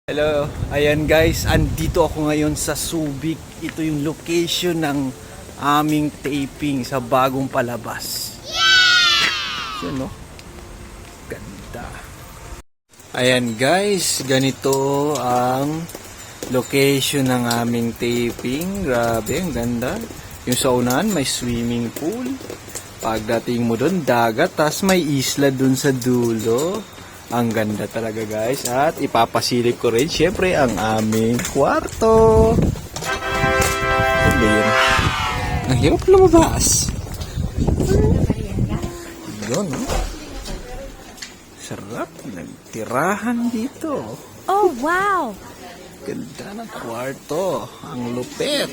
Hello, ayan guys, andito ako ngayon sa Subic. Ito yung location ng aming taping sa bagong palabas. Yan no? Ganda. Ayan guys, ganito ang location ng aming taping. Grabe, ang ganda. Yung sa unahan may swimming pool. Pagdating mo doon, dagat, tas may isla doon sa dulo. Ang ganda talaga guys. At ipapasilip ko rin syempre ang aming kwarto. Ano yun? Ang hirap lumabas. Yun, no? Sarap. Nagtirahan dito. Oh, wow! Ganda ng kwarto. Ang lupit.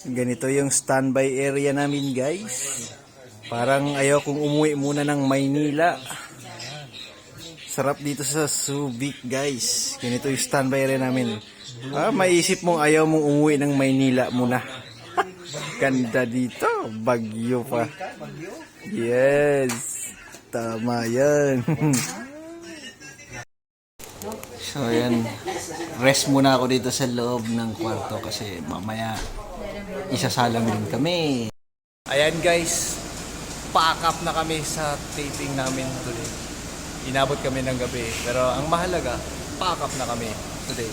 Ganito yung standby area namin guys. Parang ayaw kong umuwi muna ng Maynila. Sarap dito sa Subic guys. Ganito yung standby area namin. Maisip mong ayaw mong umuwi ng Maynila muna. Ganda dito. Bagyo pa. Yes. Tama yan. So yan. Rest muna ako dito sa loob ng kwarto kasi mamaya isasalang din kami. Ayan guys. Pack up na kami sa taping namin today. Inabot kami ng gabi. Pero ang mahalaga, pack up na kami today.